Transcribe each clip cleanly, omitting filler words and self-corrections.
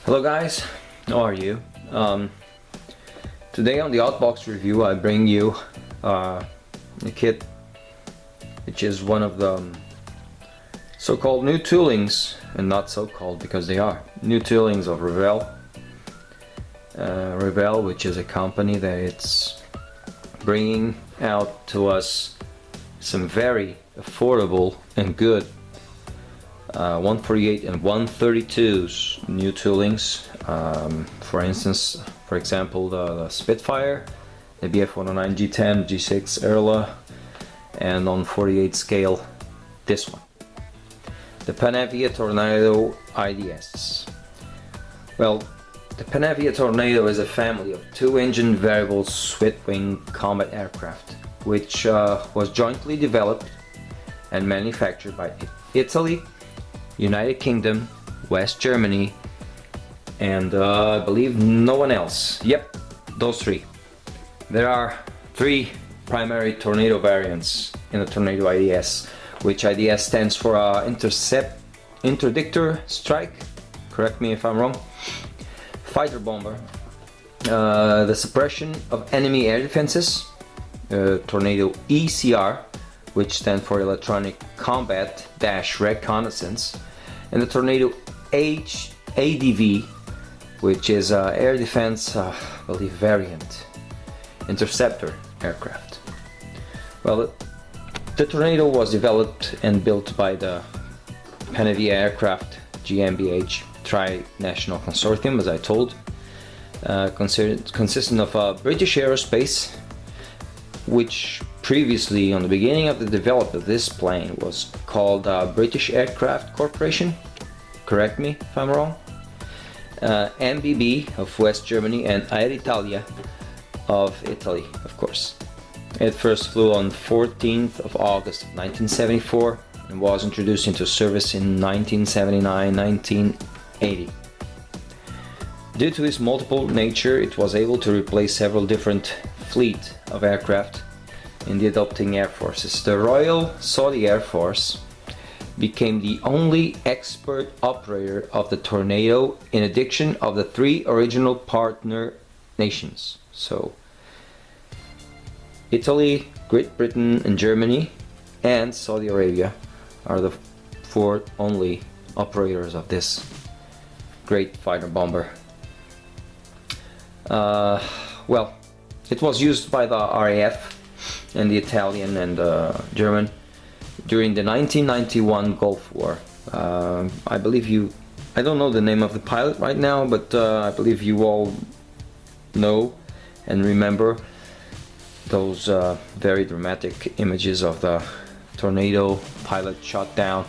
Hello guys, how are you? Today on the OUTBOX review I bring you a kit which is one of the so-called new toolings, and not so-called because they are new toolings of Revell. Revell, which is a company that it's bringing out to us some very affordable and good 148 and 132s new toolings. For example, the Spitfire, the BF109 G10, G6 Erla, and on 48 scale, this one, the Panavia Tornado IDS. Well, the Panavia Tornado is a family of two-engine variable swept-wing combat aircraft, which was jointly developed and manufactured by Italy, United Kingdom, West Germany, and I believe no one else. Yep, those three. There are three primary Tornado variants in the Tornado IDS, which IDS stands for Interdictor Strike, correct me if I'm wrong, Fighter Bomber, the Suppression of Enemy Air Defenses, Tornado ECR, which stands for Electronic Combat Reconnaissance, and the Tornado ADV, which is Air Defense, I believe, variant, Interceptor aircraft. Well, the Tornado was developed and built by the Panavia Aircraft GmbH Tri-National Consortium, as I told, consisting of British Aerospace, which previously, on the beginning of the development of this plane, was called British Aircraft Corporation, correct me if I'm wrong, MBB of West Germany, and Air Italia of Italy, of course. It first flew on 14th of August 1974 and was introduced into service in 1979-1980. Due to its multiple nature, it was able to replace several different fleet of aircraft in the adopting air forces. The Royal Saudi Air Force became the only expert operator of the Tornado, in addition of the three original partner nations. So Italy, Great Britain and Germany, and Saudi Arabia are the four only operators of this great fighter bomber. Well, it was used by the RAF and the Italian and German during the 1991 Gulf War. I believe I don't know the name of the pilot right now, but I believe you all know and remember those very dramatic images of the Tornado pilot shot down,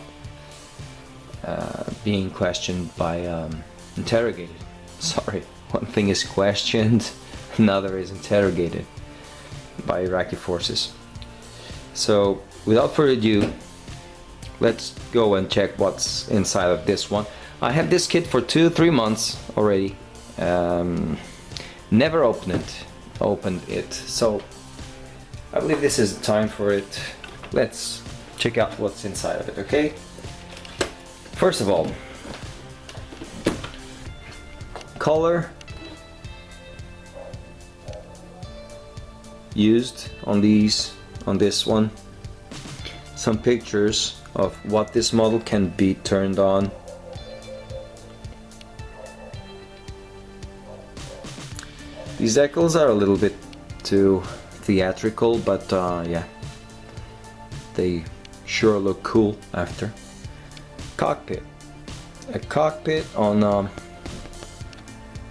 being questioned by interrogated. Sorry, one thing is questioned, another is interrogated by Iraqi forces. So without further ado, let's go and check what's inside of this one. I have this kit for 2-3 months already. Never opened it, so I believe this is the time for it. Let's check out what's inside of it, okay? First of all, color used on this one, some pictures of what this model can be turned on. These decals are a little bit too theatrical, but yeah, they sure look cool after. Cockpit. A cockpit on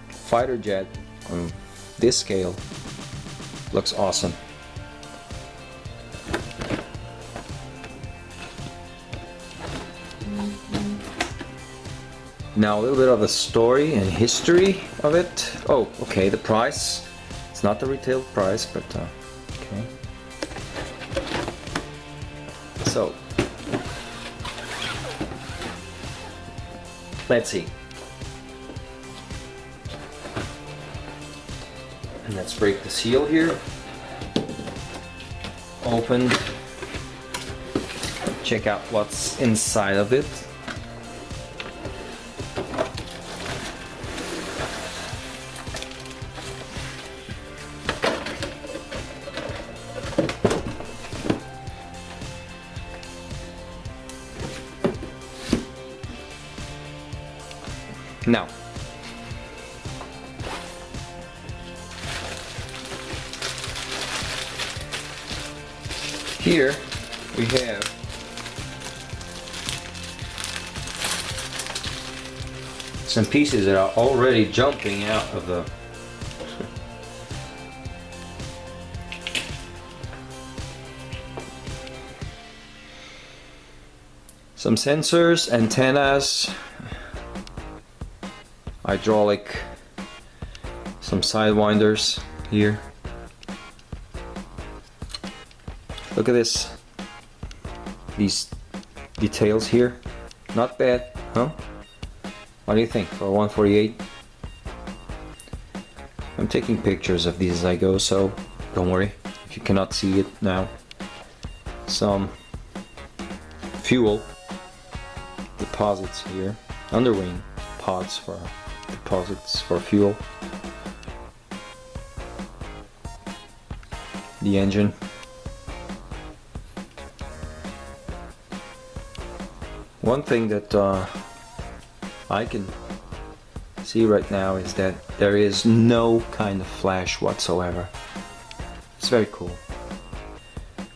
fighter jet on this scale looks awesome. Now a little bit of the story and history of it. Oh, okay, the price. It's not the retail price, but okay. So, let's see. And let's break the seal here. Open. Check out what's inside of it. Now, here we have some pieces that are already jumping out of the some sensors, antennas, hydraulic, some sidewinders here. Look at this, these details here, not bad, huh? What do you think for 148? I'm taking pictures of these as I go, so don't worry if you cannot see it now. Some fuel deposits here, underwing pods for deposits for fuel. The engine. One thing that I can see right now is that there is no kind of flash whatsoever. It's very cool,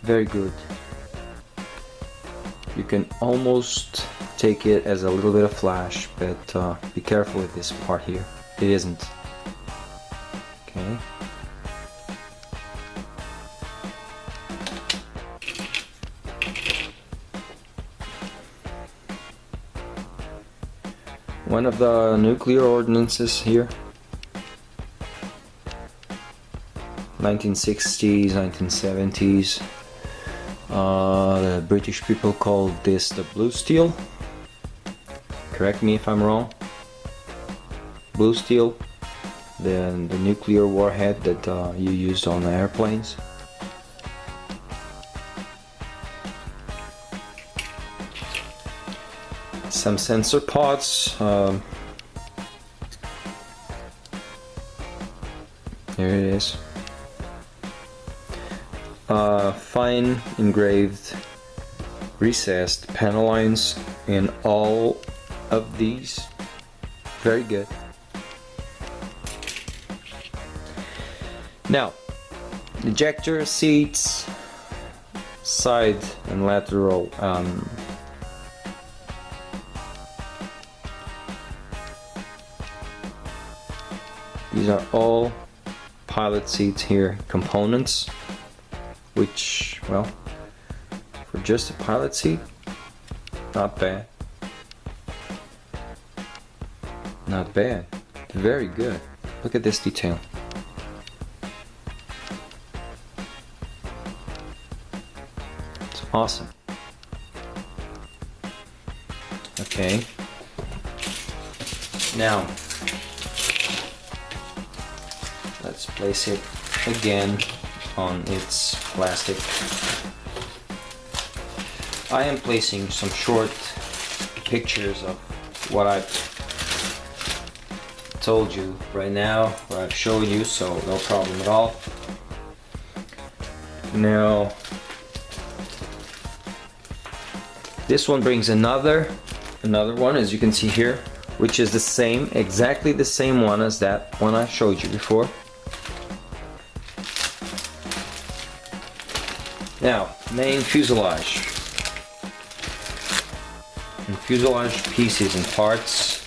very good. You can almost take it as a little bit of flash, but be careful with this part here. It isn't. Okay. One of the nuclear ordinances here. 1960s, 1970s. The British people called this the blue steel. Correct me if I'm wrong. Blue steel, the nuclear warhead that you used on airplanes. Some sensor pods. There it is. Fine engraved recessed panel lines in all of these. Very good. Now, ejector seats, side and lateral these are all pilot seats here, components, which, well, for just a pilot seat, not bad. Not bad. Very good. Look at this detail. It's awesome. Okay. Now, let's place it again on its plastic. I am placing some short pictures of what I've told you right now, what I've showed you, so no problem at all. Now, this one brings another one, as you can see here, which is the same, exactly the same one as that one I showed you before. Now, main fuselage and fuselage pieces and parts.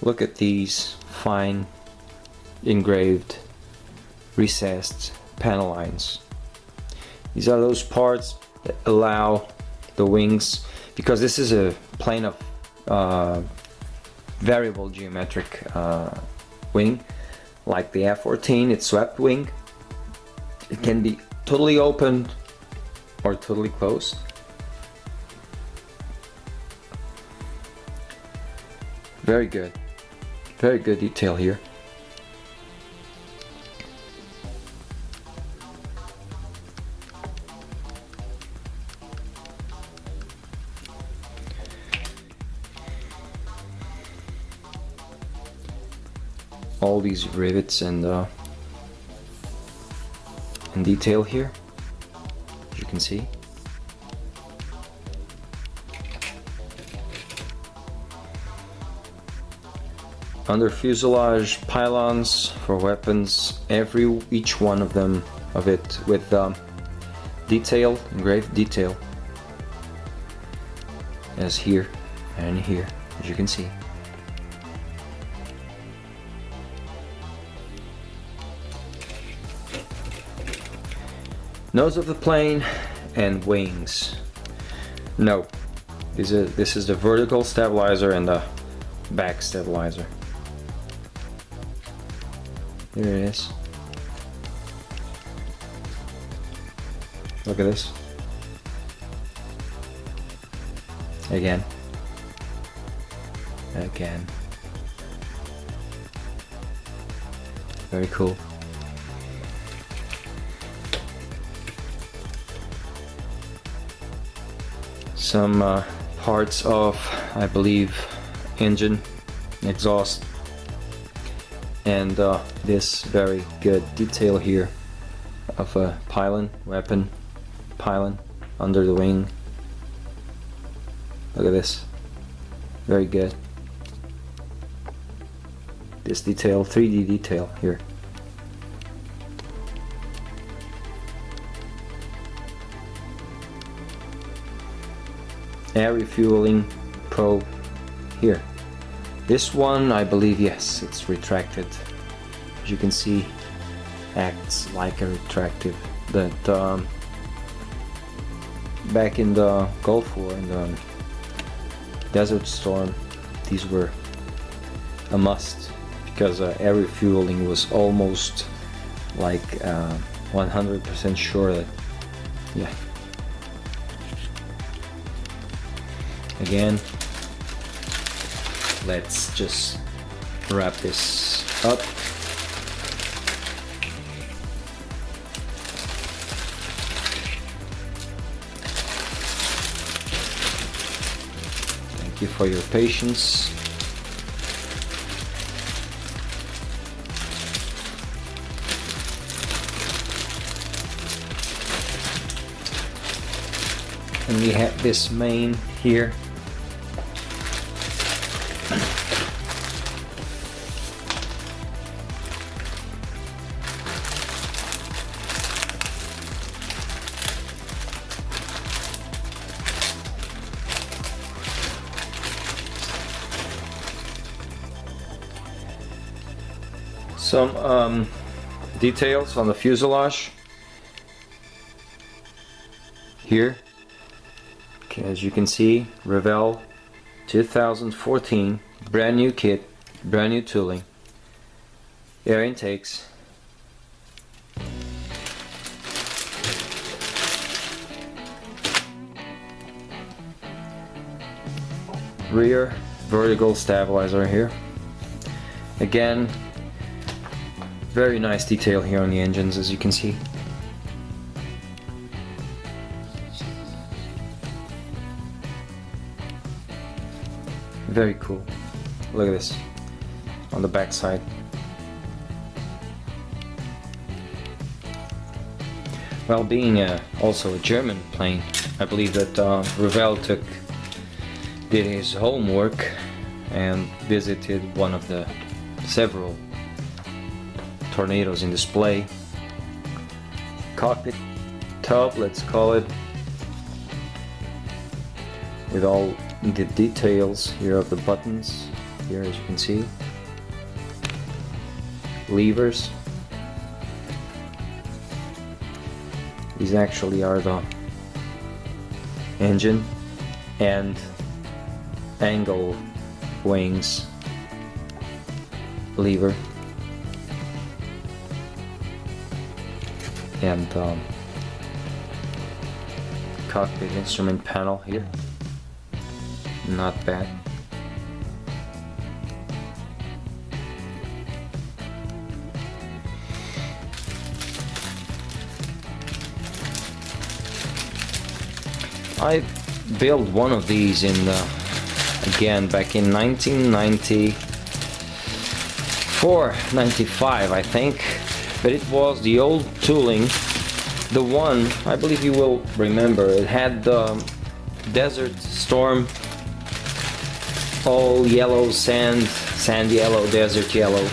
Look at these fine engraved recessed panel lines. These are those parts that allow the wings, because this is a plane of variable geometric wing, like the F-14, it's swept wing. It can be totally opened or totally closed. Very good. Very good detail here. All these rivets and in detail here, as you can see. Under fuselage, pylons for weapons, each one of them with detail, engraved detail, as here and here, as you can see. Nose of the plane and wings. No, this is the vertical stabilizer and the back stabilizer. Here it is. Look at this. Again. Again. Very cool. Some parts of, I believe, engine, exhaust, and this very good detail here of a pylon, weapon pylon under the wing. Look at this, very good. This detail, 3D detail here. Air refueling probe here. This one, I believe, yes, it's retracted. As you can see, acts like a retractive. That back in the Gulf War, in the Desert Storm, these were a must, because air refueling was almost like 100% sure that, yeah. Again, let's just wrap this up. Thank you for your patience. And we have this main here. Some details on the fuselage here. Okay, as you can see, Revell 2014, brand new kit, brand new tooling, air intakes, rear vertical stabilizer here. Again, very nice detail here on the engines, as you can see. Very cool. Look at this on the back side. Well, being also a German plane, I believe that Revell did his homework and visited one of the several tornadoes in display. Cockpit tub, let's call it, with all the details here of the buttons here, as you can see, levers. These actually are the engine and angle wings lever, and cockpit instrument panel here. Not bad. I built one of these in again back in 1994, 95 I think, but it was the old tooling the one, I believe you will remember, it had the Desert Storm, all yellow sand yellow, desert yellow,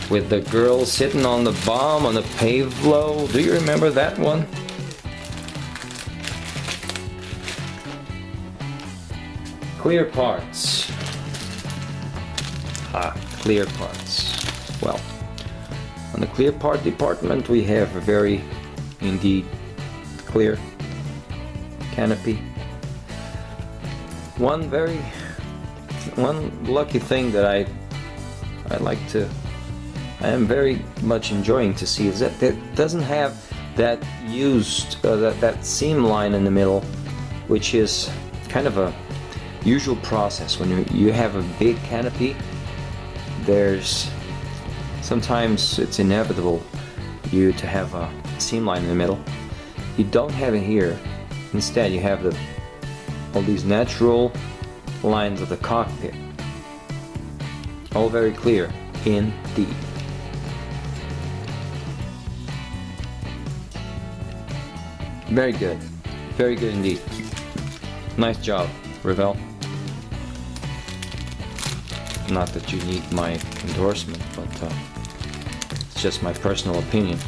with the girl sitting on the bomb on the pavlo. Do you remember that one? Clear parts. Clear parts. Well, on the clear part department we have a very, indeed, clear canopy. One lucky thing that I am very much enjoying to see is that it doesn't have that that seam line in the middle, which is kind of a usual process when you have a big canopy. There's sometimes it's inevitable to have a seam line in the middle. You don't have it here. Instead, you have all these natural lines of the cockpit, all very clear indeed. Very good indeed. Nice job, Revell. Not that you need my endorsement, but it's just my personal opinion.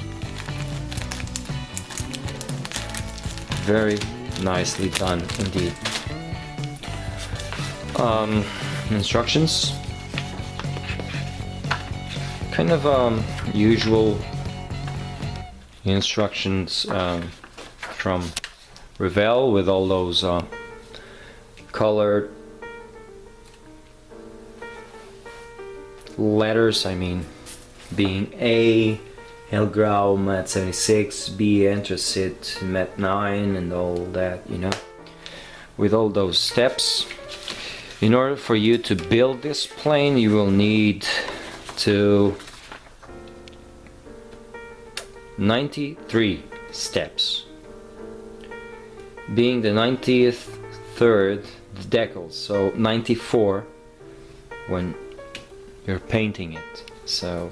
Very nicely done indeed. Instructions, kind of usual instructions from Revell, with all those colored letters. I mean, being A, Hellgrau, Mat 76, B, Anthracite, Mat 9, and all that, you know, with all those steps. In order for you to build this plane, you will need 93 steps, being the 93rd the decals, so 94 when you're painting it. So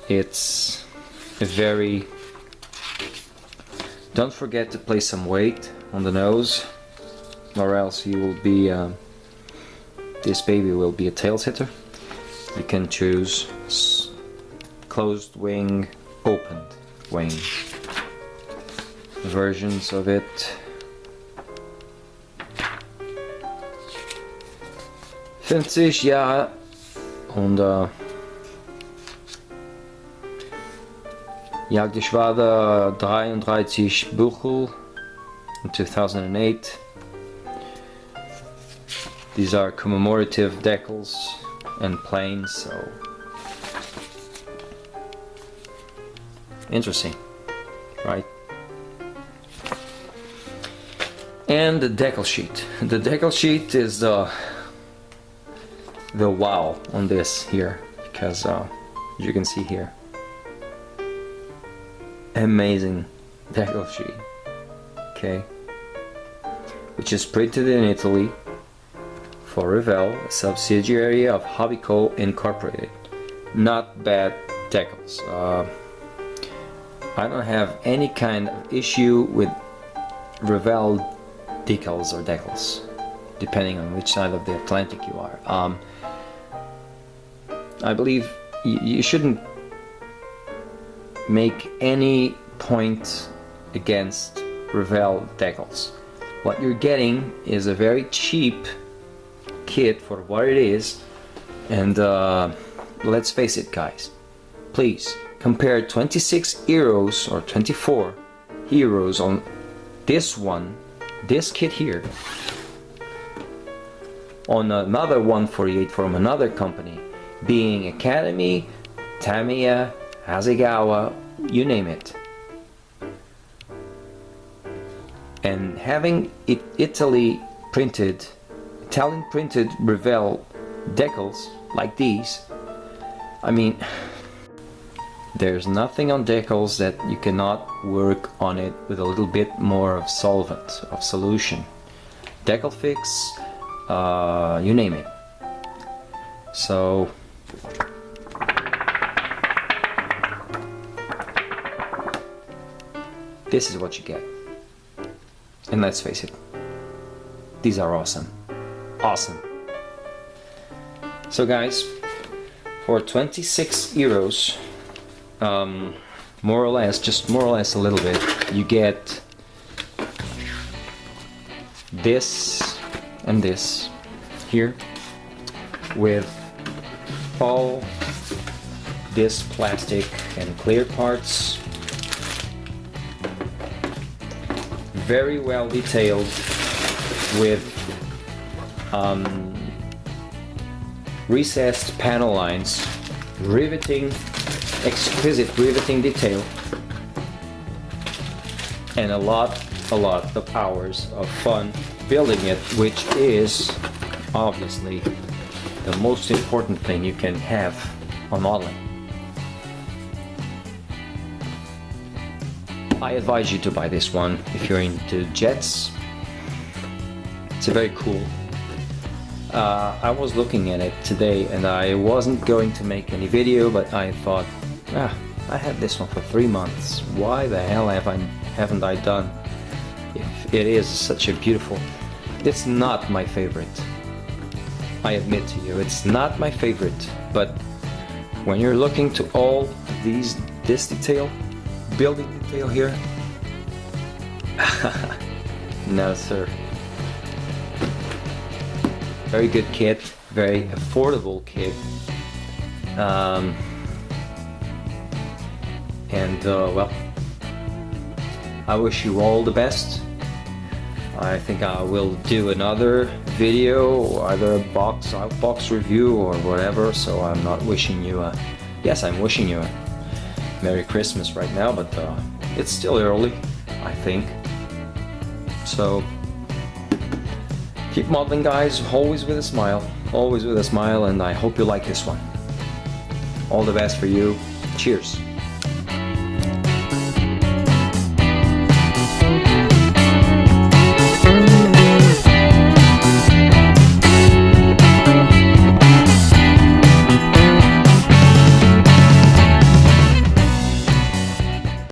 it's a very, don't forget to place some weight on the nose, or else you will be this baby will be a tail sitter. You can choose closed wing, opened wing versions of it. 50 Jahre und Jagdgeschwader 33 Buchel in 2008. These are commemorative decals and planes, so interesting, right? And the decal sheet. The decal sheet is the wow on this here, because you can see here, amazing decal sheet, okay, which is printed in Italy for Revell, a subsidiary of Hobbyco Incorporated. Not bad decals. I don't have any kind of issue with Revell decals or decals, depending on which side of the Atlantic you are. I believe you shouldn't make any point against Revell decals. What you're getting is a very cheap kit for what it is, and let's face it, guys, please compare 26 euros or 24 euros on this kit here, on another 148 from another company, being Academy, Tamiya, Hasegawa, you name it, and having it Italian printed Revell decals like these. I mean, there's nothing on decals that you cannot work on it with a little bit more of solvent, of solution, decal fix, you name it. this is what you get. And let's face it, these are awesome. Awesome. So guys, for 26 euros, more or less, just more or less a little bit, you get this and this here with all this plastic and clear parts, very well detailed with recessed panel lines, riveting, exquisite riveting detail, and a lot of hours of fun building it, which is obviously the most important thing you can have on modeling. I advise you to buy this one if you're into jets. It's very cool. I was looking at it today and I wasn't going to make any video, but I thought, I had this one for 3 months. Why the hell haven't I done? If it is such a beautiful... It's not my favorite. I admit to you, it's not my favorite. But when you're looking to all this detail, building detail here, no sir. Very good kit, very affordable kit, well, I wish you all the best. I think I will do another video, either a OUTBOX review or whatever, so I'm not wishing you a... Yes, I'm wishing you a Merry Christmas right now, but it's still early, I think. So, keep modeling, guys, always with a smile. Always with a smile, and I hope you like this one. All the best for you. Cheers.